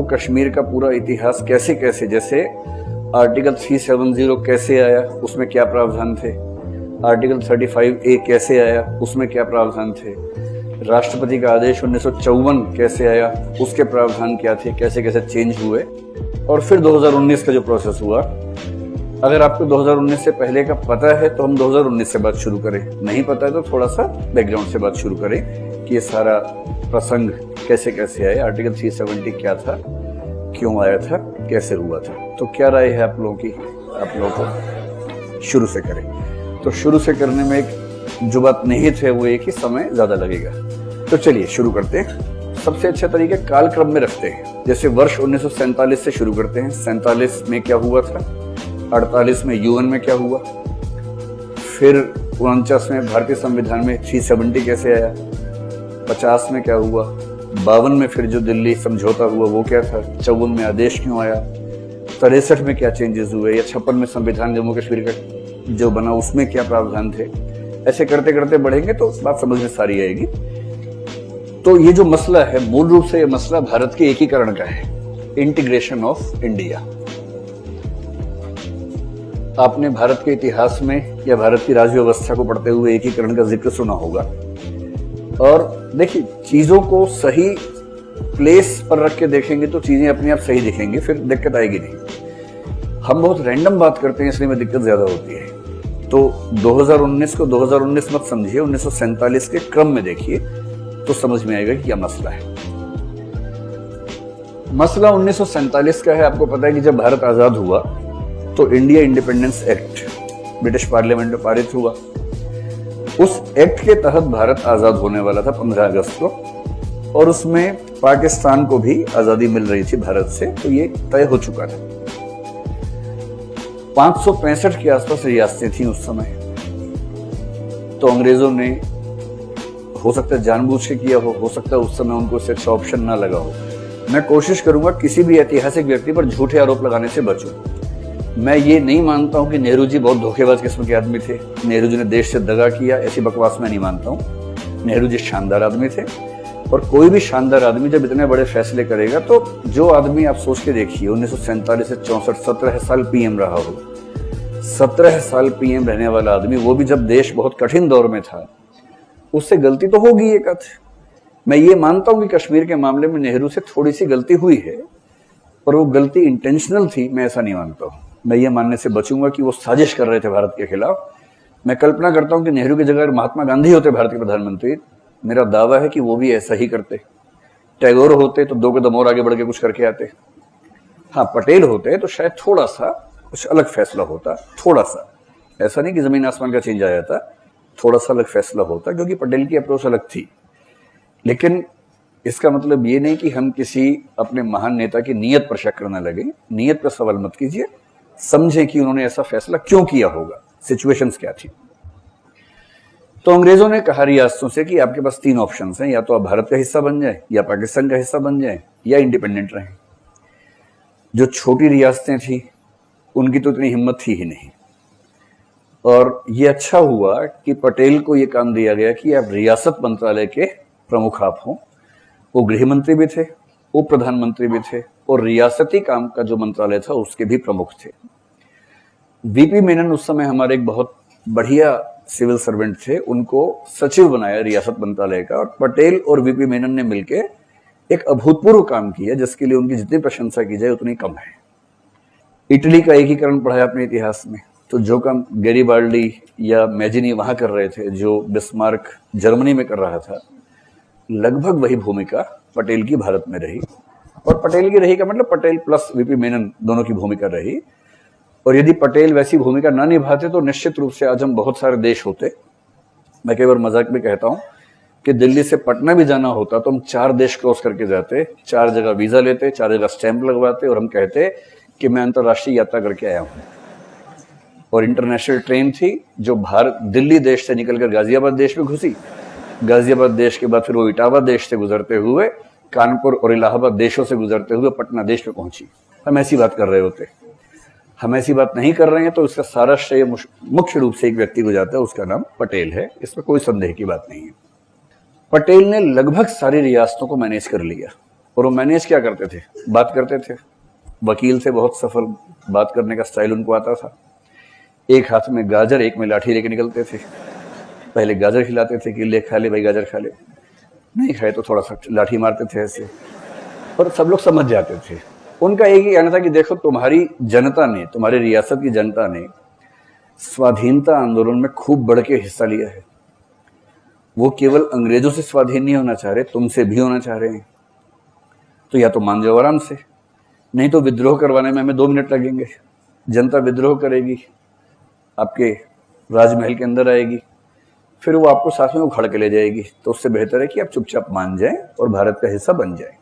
आपको कश्मीर का पूरा इतिहास कैसे कैसे, जैसे आर्टिकल 370 कैसे आया, उसमें क्या प्रावधान थे, आर्टिकल 35A कैसे आया, उसमें क्या प्रावधान थे, राष्ट्रपति का आदेश 1954 कैसे आया, उसके प्रावधान क्या थे, कैसे कैसे चेंज हुए, और फिर 2019 का जो प्रोसेस हुआ। अगर आपको 2019 से पहले का पता है तो हम 2019 से बात शुरू करें, नहीं पता है तो थोड़ा सा बैकग्राउंड से बात शुरू करें कि ये सारा प्रसंग कैसे कैसे आया, आर्टिकल 370 क्या था, क्यों आया था, कैसे हुआ था। तो क्या राय है आप लोगों की, आप लोगों को शुरू से करें? तो शुरू से करने में एक जो बात निहित है वो एक ही समय ज्यादा लगेगा। तो चलिए शुरू करते हैं। सबसे अच्छा तरीका कालक्रम में रखते हैं, जैसे वर्ष 1947 से शुरू करते हैं। 47 में क्या हुआ था, 48 में यूएन में क्या हुआ, फिर 49 में भारतीय संविधान में 370 कैसे आया, 50 में क्या हुआ, 52 में फिर जो दिल्ली समझौता हुआ वो क्या था, 54 में आदेश क्यों आया, 63 में क्या चेंजेस हुए, या 56 में संविधान जम्मू कश्मीर का जो बना उसमें क्या प्रावधान थे। ऐसे करते करते बढ़ेंगे तो बात समझ में सारी आएगी। तो ये जो मसला है, मूल रूप से ये मसला भारत के एकीकरण का है, इंटीग्रेशन ऑफ इंडिया। आपने भारत के इतिहास में या भारत की राज्य व्यवस्था को पढ़ते हुए एकीकरण का जिक्र सुना होगा। और देखिए, चीजों को सही प्लेस पर रख के देखेंगे तो चीजें अपने आप सही दिखेंगी, फिर दिक्कत आएगी नहीं। हम बहुत रैंडम बात करते हैं इसलिए में दिक्कत ज्यादा होती है। तो 2019 को 2019 मत समझिए, 1947 के क्रम में देखिए तो समझ में आएगा कि क्या मसला है। मसला 1947 का है। आपको पता है कि जब भारत आजाद हुआ तो India independence act British parliament में पारित हुआ। उस एक्ट के तहत भारत आजाद होने वाला था 15 अगस्त को, और उसमें पाकिस्तान को भी आजादी मिल रही थी भारत से, तो ये तय हो चुका था। 565 के आसपास रियासतें थी उस समय। तो अंग्रेजों ने हो सकता है जानबूझ के किया हो सकता है उस समय उनको इससे अच्छा ऑप्शन ना लगा हो। मैं कोशिश करूंगा किसी भी ऐतिहासिक व्यक्ति पर झूठे आरोप लगाने से बचूं। मैं ये नहीं मानता हूं कि नेहरू जी बहुत धोखेबाज किस्म के आदमी थे, नेहरू जी ने देश से दगा किया, ऐसी बकवास मैं नहीं मानता हूं। नेहरू जी शानदार आदमी थे, और कोई भी शानदार आदमी जब इतने बड़े फैसले करेगा तो जो आदमी आप सोच के देखिए 1947 से 64 17 साल पीएम रहा हो, 17 साल पीएम रहने वाला आदमी, वो भी जब देश बहुत कठिन दौर में था, उससे गलती तो होगी एक आध। मैं ये मानता हूं कि कश्मीर के मामले में नेहरू से थोड़ी सी गलती हुई है, पर वो गलती इंटेंशनल थी, मैं ऐसा नहीं मानता हूं। मैं ये मानने से बचूंगा कि वो साजिश कर रहे थे भारत के खिलाफ। मैं कल्पना करता हूं कि नेहरू की जगह महात्मा गांधी होते भारत के प्रधानमंत्री, मेरा दावा है कि वो भी ऐसा ही करते। टैगोर होते तो 2 कदम और आगे बढ़ के कुछ करके आते। हाँ, पटेल होते तो शायद थोड़ा सा कुछ अलग फैसला होता, थोड़ा सा, ऐसा नहीं कि जमीन आसमान का चेंज आया था, थोड़ा सा अलग फैसला होता, क्योंकि पटेल की अप्रोच अलग थी। लेकिन इसका मतलब ये नहीं कि हम किसी अपने महान नेता की नीयत पर शक करने लगे। नीयत पर सवाल मत कीजिए, समझें कि उन्होंने ऐसा फैसला क्यों किया होगा, सिचुएशंस क्या थी। तो अंग्रेजों ने कहा रियासतों से कि आपके पास 3 ऑप्शंस हैं, या तो आप भारत का हिस्सा बन जाए, या पाकिस्तान का हिस्सा बन जाए, या इंडिपेंडेंट रहें। जो छोटी रियासतें थी उनकी तो इतनी हिम्मत थी ही नहीं, और ये अच्छा हुआ कि पटेल को ये काम दिया गया कि आप रियासत मंत्रालय के प्रमुख आप हों। वो गृह मंत्री भी थे, उप प्रधानमंत्री भी थे, और रियासती काम का जो मंत्रालय था उसके भी प्रमुख थे। वीपी मेनन उस समय हमारे एक बहुत बढ़िया सिविल सर्वेंट थे, उनको सचिव बनाया रियासत मंत्रालय का, और पटेल और वीपी मेनन ने मिलकर एक अभूतपूर्व काम किया जिसके लिए उनकी जितनी प्रशंसा की जाए उतनी कम है। इटली का एकीकरण पढ़ा है अपने इतिहास में, तो जो काम गैरिबाल्डी या मैजिनी वहां कर रहे थे, जो बिस्मार्क जर्मनी में कर रहा था, लगभग वही भूमिका पटेल की भारत में रही। और पटेल की रही का मतलब पटेल प्लस वीपी मेनन दोनों की भूमिका रही। और यदि पटेल वैसी भूमिका ना निभाते तो निश्चित रूप से आज हम बहुत सारे देश होते। मैं कई बार मजाक में कहता हूं कि दिल्ली से पटना भी जाना होता तो हम 4 देश क्रॉस करके जाते, 4 जगह वीजा लेते, 4 जगह स्टैंप लगवाते, और हम कहते कि मैं अंतर्राष्ट्रीय यात्रा करके आया हूं। और इंटरनेशनल ट्रेन थी जो भारत दिल्ली देश से निकलकर गाजियाबाद देश में घुसी, गाजियाबाद देश के बाद फिर वो इटावा देश से गुजरते हुए कानपुर और इलाहाबाद देशों से गुजरते हुए पटना देश में पहुंची। हम ऐसी बात कर रहे होते। हम ऐसी बात नहीं कर रहे हैं तो इसका सारा श्रेय मुख्य रूप से एक व्यक्ति को जाता है, उसका नाम पटेल है। इसमें कोई संदेह की बात नहीं है। पटेल ने लगभग सारी रियासतों को मैनेज कर लिया। और वो मैनेज क्या करते थे, बात करते थे, वकील थे, बहुत सफल बात करने का स्टाइल उनको आता था। एक हाथ में गाजर, एक में लाठी लेके निकलते थे। पहले गाजर खिलाते थे कि ले खा ले भाई, गाजर खा ले, नहीं खाए तो थोड़ा सा लाठी मारते थे ऐसे, और सब लोग समझ जाते थे। उनका एक ही कहना था कि देखो तुम्हारी जनता ने, तुम्हारी रियासत की जनता ने स्वाधीनता आंदोलन में खूब बढ़ के हिस्सा लिया है। वो केवल अंग्रेजों से स्वाधीन नहीं होना चाह रहे, तुमसे भी होना चाह रहे हैं। तो या तो मान जाओ आराम से, नहीं तो विद्रोह करवाने में हमें 2 मिनट लगेंगे। जनता विद्रोह करेगी, आपके राजमहल के अंदर आएगी, फिर वो आपको साथ में उखाड़ के ले जाएगी। तो उससे बेहतर है कि आप चुपचाप मान जाएं और भारत का हिस्सा बन जाएं।